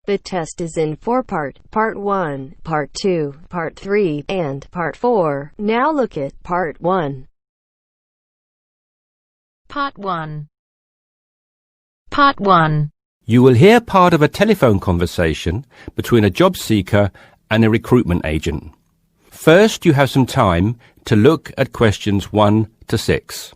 The test is in 4-part, Part 1, Part 2, Part 3, and Part 4. Now look at Part 1. Part 1. Part 1. You will hear part of a telephone conversation between a job seeker and a recruitment agent. First, you have some time to look at questions 1 to 6.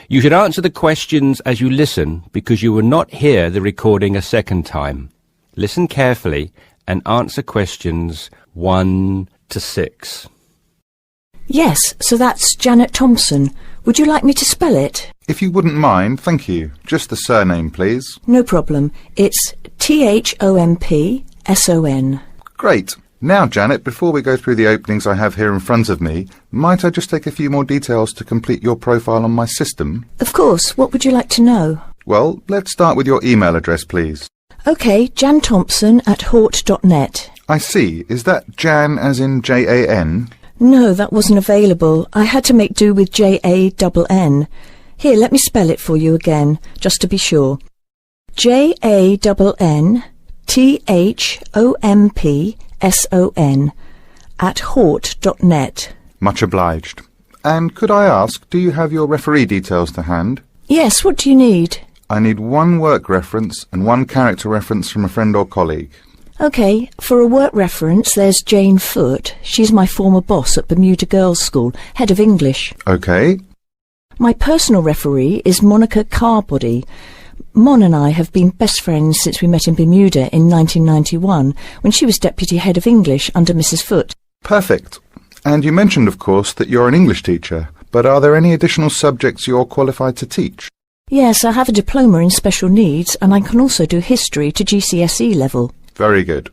You should answer the questions as you listen because you will not hear the recording a second time. Listen carefully and answer questions 1 to 6. Yes, so that's Janet Thompson. Would you like me to spell it? If you wouldn't mind, thank you. Just the surname, please. No problem. It's Thompson. Great. Now, Janet, before we go through the openings I have here in front of me, might I just take a few more details to complete your profile on my system? Of course. What would you like to know? Well, let's start with your email address, please. OK, janthompson@hort.net. I see. Is that Jan as in Jan? No, that wasn't available. I had to make do with Jann. Here, let me spell it for you again, just to be sure. JANNTHOMPSON@hort.net. Much obliged. And could I ask, do you have your referee details to hand? Yes, what do you need? I need one work reference and one character reference from a friend or colleague. OK, for a work reference, there's Jane Foote. She's my former boss at Bermuda Girls' School, head of English. OK. My personal referee is Monica Carbody. Mon and I have been best friends since we met in Bermuda in 1991, when she was Deputy Head of English under Mrs. Foote. Perfect. And you mentioned, of course, that you're an English teacher, but are there any additional subjects you're qualified to teach? Yes, I have a diploma in special needs, and I can also do history to GCSE level. Very good.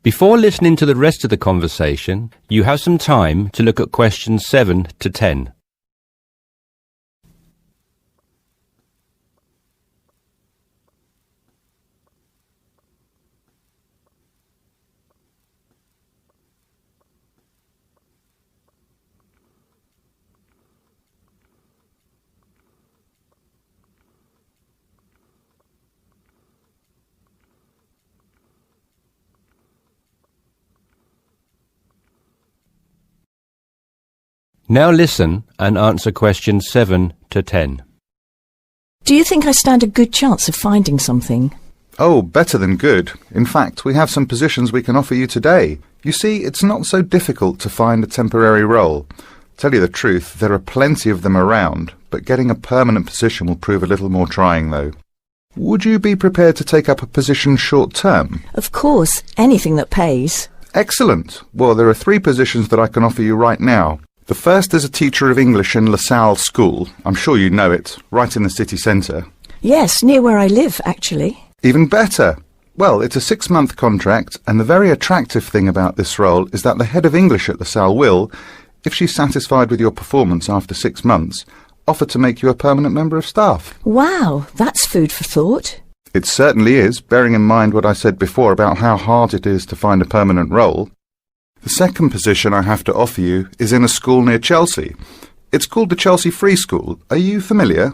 Before listening to the rest of the conversation, you have some time to look at questions 7 to 10. Now listen and answer questions 7 to 10. Do you think I stand a good chance of finding something? Oh, better than good. In fact, we have some positions we can offer you today. You see, it's not so difficult to find a temporary role. Tell you the truth, there are plenty of them around, but getting a permanent position will prove a little more trying, though. Would you be prepared to take up a position short-term? Of course, anything that pays. Excellent. Well, there are 3 positions that I can offer you right now. The first is a teacher of English in LaSalle School. I'm sure you know it, right in the city centre. Yes, near where I live, actually. Even better. Well, it's a 6-month contract, and the very attractive thing about this role is that the head of English at LaSalle will, if she's satisfied with your performance after 6 months, offer to make you a permanent member of staff. Wow, that's food for thought. It certainly is, bearing in mind what I said before about how hard it is to find a permanent role. The second position I have to offer you is in a school near Chelsea. It's called the Chelsea Free School. Are you familiar?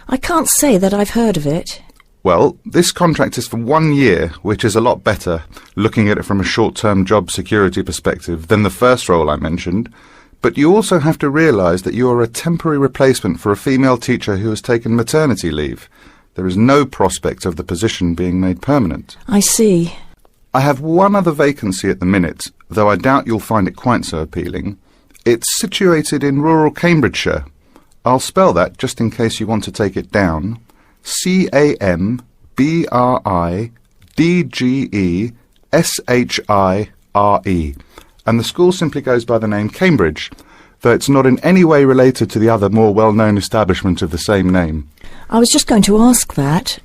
I can't say that I've heard of it. Well, this contract is for 1 year, which is a lot better, looking at it from a short-term job security perspective, than the first role I mentioned. But you also have to realise that you are a temporary replacement for a female teacher who has taken maternity leave. There is no prospect of the position being made permanent. I see. I have one other vacancy at the minute, though I doubt you'll find it quite so appealing. It's situated in rural Cambridgeshire. I'll spell that just in case you want to take it down. CAMBRIDGESHIRE. And the school simply goes by the name Cambridge, though it's not in any way related to the other more well-known establishment of the same name. I was just going to ask that.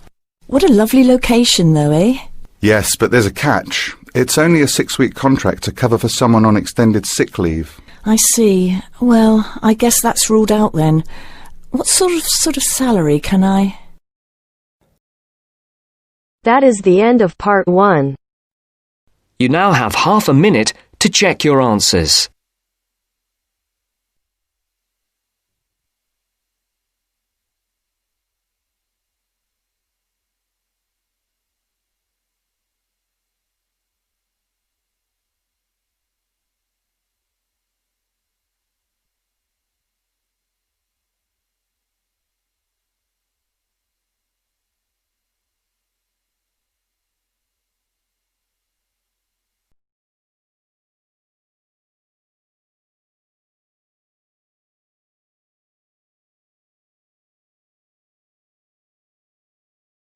What a lovely location, though, eh? Yes, but there's a catch. It's only a 6-week contract to cover for someone on extended sick leave. I see. Well, I guess that's ruled out then. What sort of salary can I... That is the end of part 1. You now have half a minute to check your answers.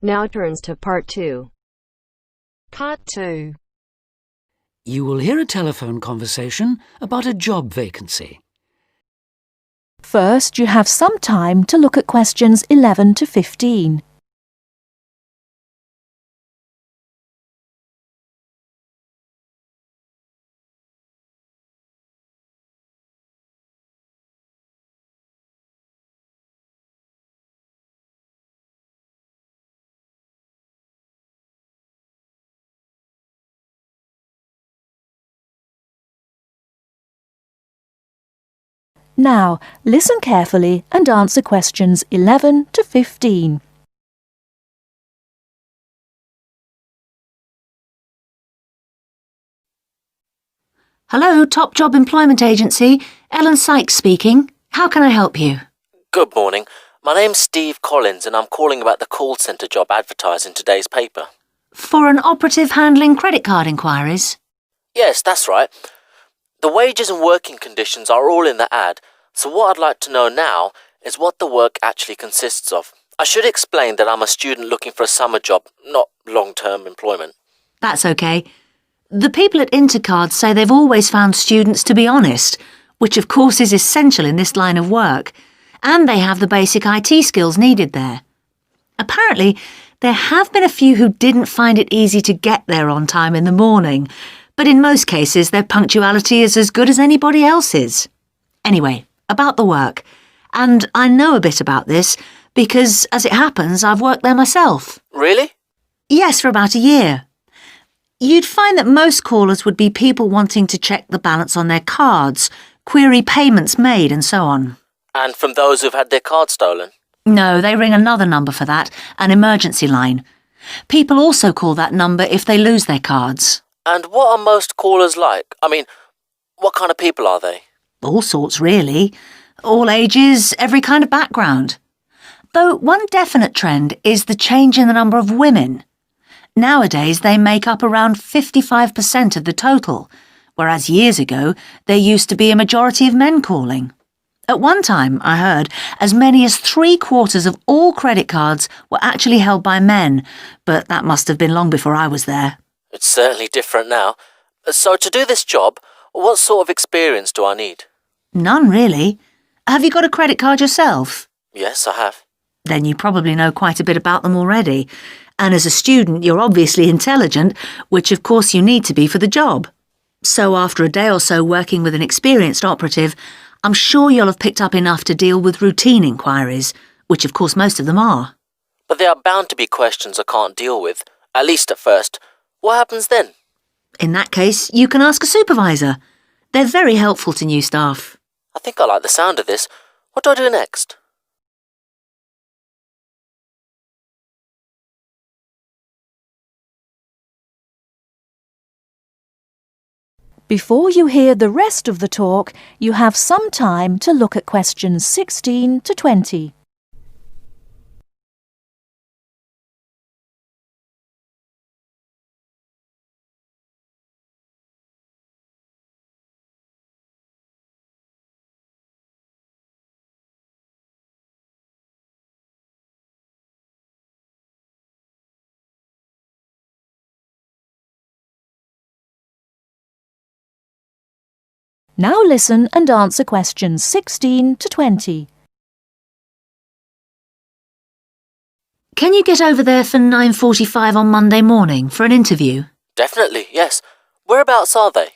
Now turns to part 2. Part 2. You will hear a telephone conversation about a job vacancy. First, you have some time to look at questions 11 to 15. Now, listen carefully and answer questions 11 to 15. Hello, Top Job Employment Agency. Ellen Sykes speaking. How can I help you? Good morning. My name's Steve Collins and I'm calling about the call centre job advertised in today's paper. For an operative handling credit card inquiries? Yes, that's right. The wages and working conditions are all in the ad, so what I'd like to know now is what the work actually consists of. I should explain that I'm a student looking for a summer job, not long-term employment. That's okay. The people at Intercard say they've always found students to be honest, which of course is essential in this line of work, and they have the basic IT skills needed there. Apparently, there have been a few who didn't find it easy to get there on time in the morning, but in most cases their punctuality is as good as anybody else's. Anyway, about the work. And I know a bit about this because, as it happens, I've worked there myself. Really? Yes, for about a year. You'd find that most callers would be people wanting to check the balance on their cards, query payments made and so on. And from those who've had their card stolen? No, they ring another number for that, an emergency line. People also call that number if they lose their cards. And what are most callers like? I mean, what kind of people are they? All sorts, really. All ages, every kind of background. Though one definite trend is the change in the number of women. Nowadays, they make up around 55% of the total, whereas years ago, there used to be a majority of men calling. At one time, I heard, as many as 3/4 of all credit cards were actually held by men, but that must have been long before I was there. It's certainly different now. So to do this job, what sort of experience do I need? None, really. Have you got a credit card yourself? Yes, I have. Then you probably know quite a bit about them already. And as a student, you're obviously intelligent, which of course you need to be for the job. So after a day or so working with an experienced operative, I'm sure you'll have picked up enough to deal with routine inquiries, which of course most of them are. But there are bound to be questions I can't deal with, at least at first. What happens then? In that case, you can ask a supervisor. They're very helpful to new staff. I think I like the sound of this. What do I do next? Before you hear the rest of the talk, you have some time to look at questions 16 to 20. Now listen and answer questions 16 to 20. Can you get over there for 9:45 on Monday morning for an interview? Definitely, yes. Whereabouts are they?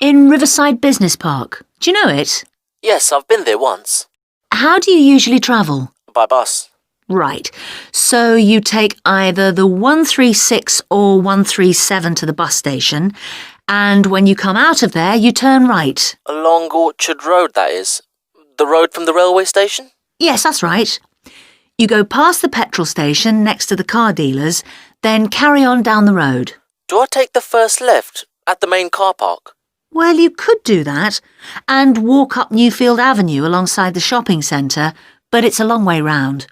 In Riverside Business Park. Do you know it? Yes, I've been there once. How do you usually travel? By bus. Right. So you take either the 136 or 137 to the bus station, and when you come out of there, you turn right. Along Orchard Road, that is. The road from the railway station? Yes, that's right. You go past the petrol station next to the car dealers, then carry on down the road. Do I take the first left at the main car park? Well, you could do that and walk up Newfield Avenue alongside the shopping centre, but it's a long way round.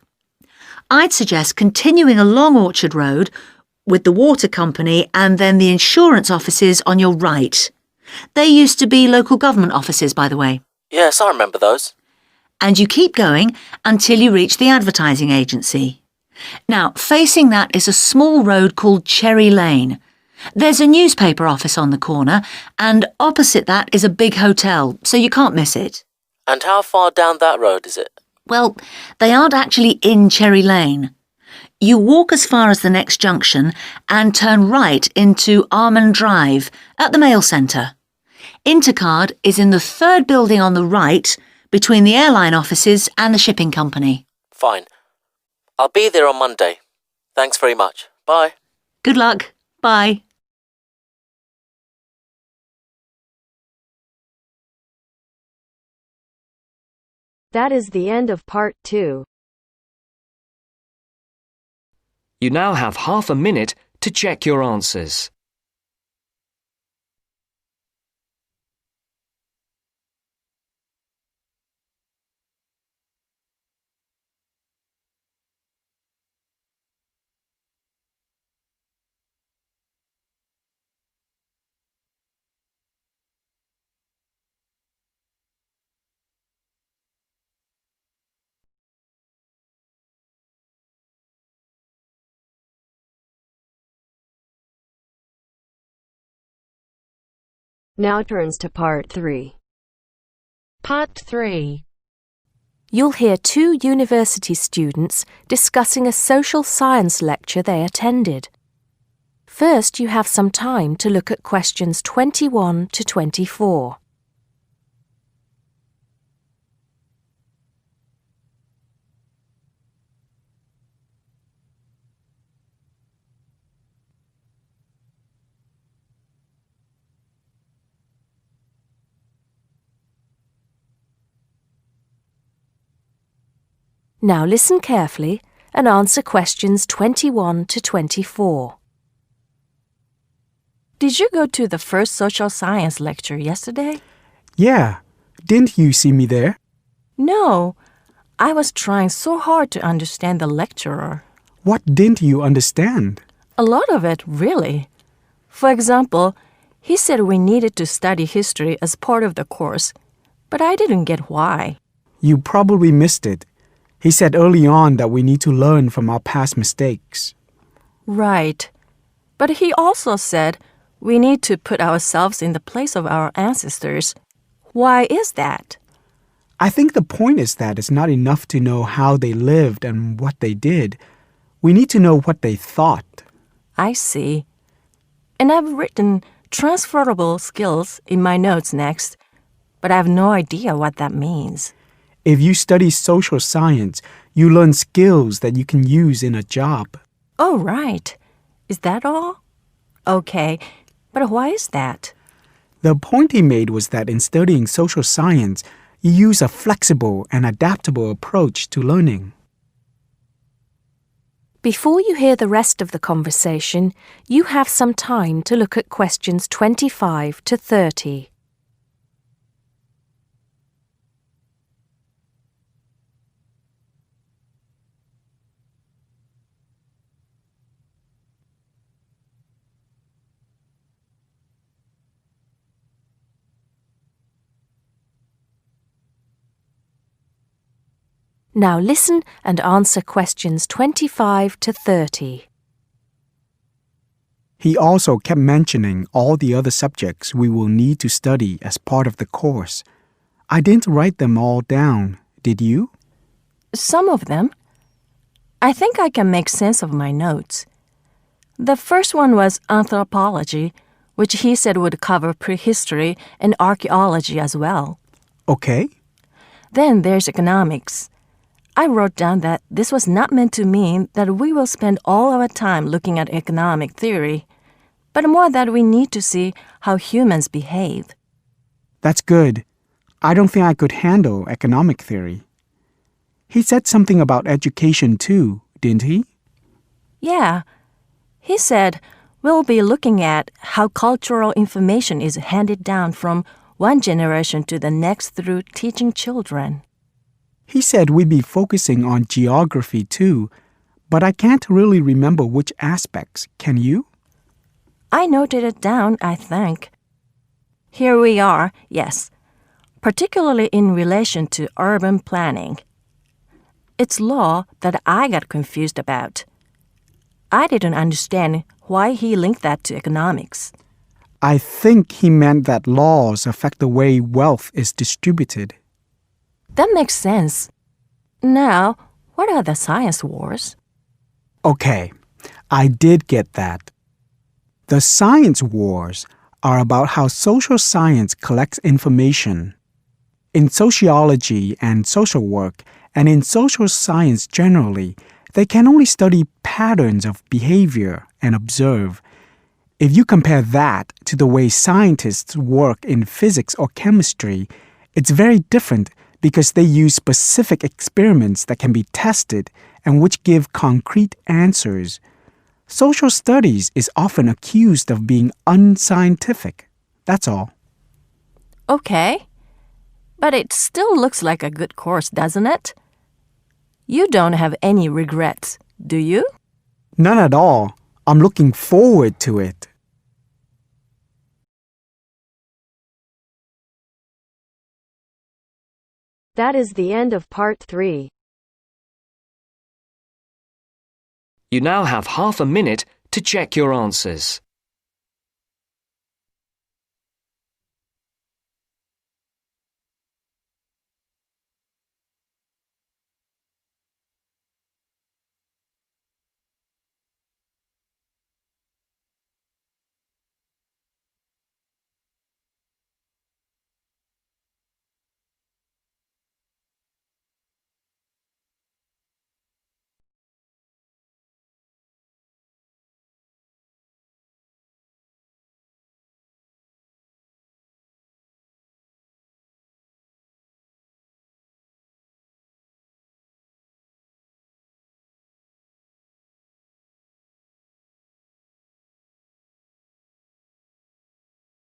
I'd suggest continuing along Orchard Road with the water company and then the insurance offices on your right. They used to be local government offices, by the way. Yes, I remember those. And you keep going until you reach the advertising agency. Now, facing that is a small road called Cherry Lane. There's a newspaper office on the corner, and opposite that is a big hotel, so you can't miss it. And how far down that road is it? Well, they aren't actually in Cherry Lane. You walk as far as the next junction and turn right into Armand Drive at the mail centre. Intercard is in the third building on the right, between the airline offices and the shipping company. Fine. I'll be there on Monday. Thanks very much. Bye. Good luck. Bye. That is the end of part 2. You now have half a minute to check your answers. Now turns to part 3. Part 3. You'll hear 2 university students discussing a social science lecture they attended. First, you have some time to look at questions 21 to 24. Now listen carefully and answer questions 21 to 24. Did you go to the first social science lecture yesterday? Yeah. Didn't you see me there? No. I was trying so hard to understand the lecturer. What didn't you understand? A lot of it, really. For example, he said we needed to study history as part of the course, but I didn't get why. You probably missed it. He said early on that we need to learn from our past mistakes. Right. But he also said we need to put ourselves in the place of our ancestors. Why is that? I think the point is that it's not enough to know how they lived and what they did. We need to know what they thought. I see. And I've written transferable skills in my notes next, but I have no idea what that means. If you study social science, you learn skills that you can use in a job. Oh, right. Is that all? Okay, but why is that? The point he made was that in studying social science, you use a flexible and adaptable approach to learning. Before you hear the rest of the conversation, you have some time to look at questions 25 to 30. Now listen and answer questions 25 to 30. He also kept mentioning all the other subjects we will need to study as part of the course. I didn't write them all down, did you? Some of them. I think I can make sense of my notes. The first one was anthropology, which he said would cover prehistory and archaeology as well. Okay. Then there's economics. I wrote down that this was not meant to mean that we will spend all our time looking at economic theory, but more that we need to see how humans behave. That's good. I don't think I could handle economic theory. He said something about education too, didn't he? Yeah. He said we'll be looking at how cultural information is handed down from one generation to the next through teaching children. He said we'd be focusing on geography too, but I can't really remember which aspects. Can you? I noted it down, I think. Here we are, yes, particularly in relation to urban planning. It's law that I got confused about. I didn't understand why he linked that to economics. I think he meant that laws affect the way wealth is distributed. That makes sense. Now, what are the science wars? Okay, I did get that. The science wars are about how social science collects information. In sociology and social work, and in social science generally, they can only study patterns of behavior and observe. If you compare that to the way scientists work in physics or chemistry, it's very different because they use specific experiments that can be tested and which give concrete answers. Social studies is often accused of being unscientific. That's all. Okay. But it still looks like a good course, doesn't it? You don't have any regrets, do you? None at all. I'm looking forward to it. That is the end of part 3. You now have half a minute to check your answers.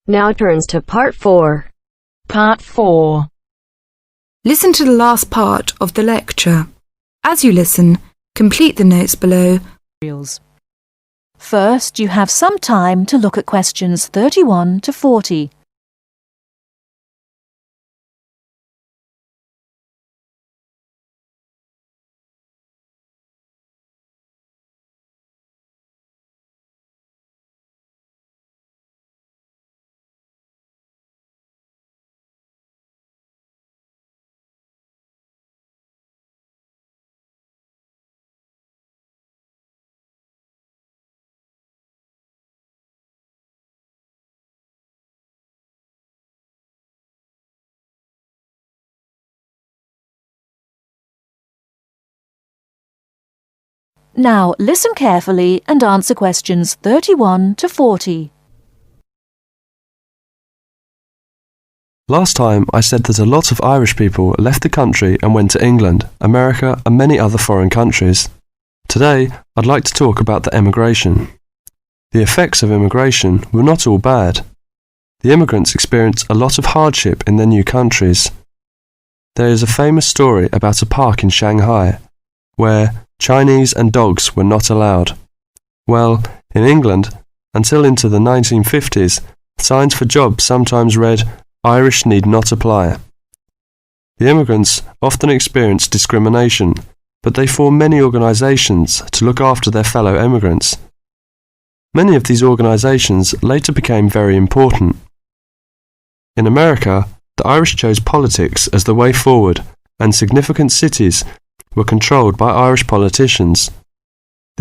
Now turns to part 4. Part 4. Listen to the last part of the lecture. As you listen, complete the notes below. First, you have some time to look at questions 31 to 40. Now listen carefully and answer questions 31 to 40. Last time I said that a lot of Irish people left the country and went to England, America and many other foreign countries. Today I'd like to talk about the emigration. The effects of immigration were not all bad. The immigrants experienced a lot of hardship in their new countries. There is a famous story about a park in Shanghai where Chinese and dogs were not allowed. Well, in England, until into the 1950s, signs for jobs sometimes read, "Irish need not apply." The immigrants often experienced discrimination, but they formed many organisations to look after their fellow immigrants. Many of these organisations later became very important. In America, the Irish chose politics as the way forward, and significant cities were controlled by Irish politicians.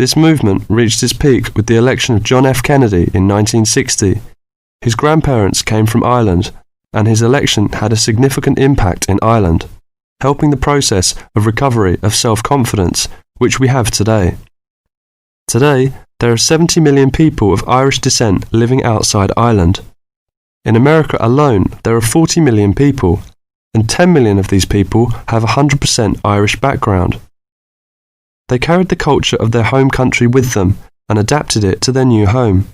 This movement reached its peak with the election of John F. Kennedy in 1960. His grandparents came from Ireland, and his election had a significant impact in Ireland, helping the process of recovery of self-confidence which we have today. Today, there are 70 million people of Irish descent living outside Ireland. In America alone, there are 40 million people, and 10 million of these people have a 100% Irish background. They carried the culture of their home country with them and adapted it to their new home.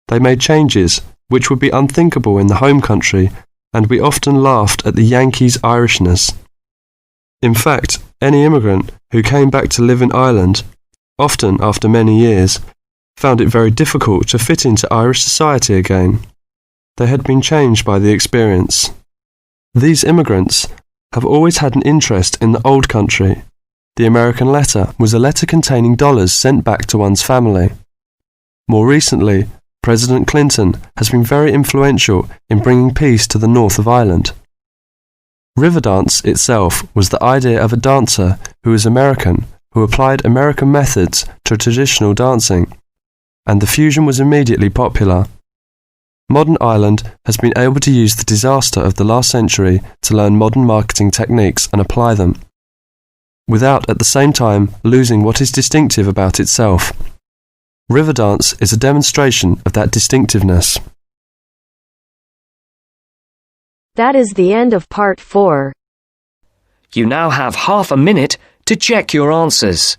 They made changes which would be unthinkable in the home country, and we often laughed at the Yankees' Irishness. In fact, any immigrant who came back to live in Ireland, often after many years, found it very difficult to fit into Irish society again. They had been changed by the experience. These immigrants have always had an interest in the old country. The American letter was a letter containing dollars sent back to one's family. More recently, President Clinton has been very influential in bringing peace to the north of Ireland. Riverdance itself was the idea of a dancer who was American, who applied American methods to traditional dancing, and the fusion was immediately popular. Modern Ireland has been able to use the disaster of the last century to learn modern marketing techniques and apply them, without at the same time losing what is distinctive about itself. Riverdance is a demonstration of that distinctiveness. That is the end of part 4. You now have half a minute to check your answers.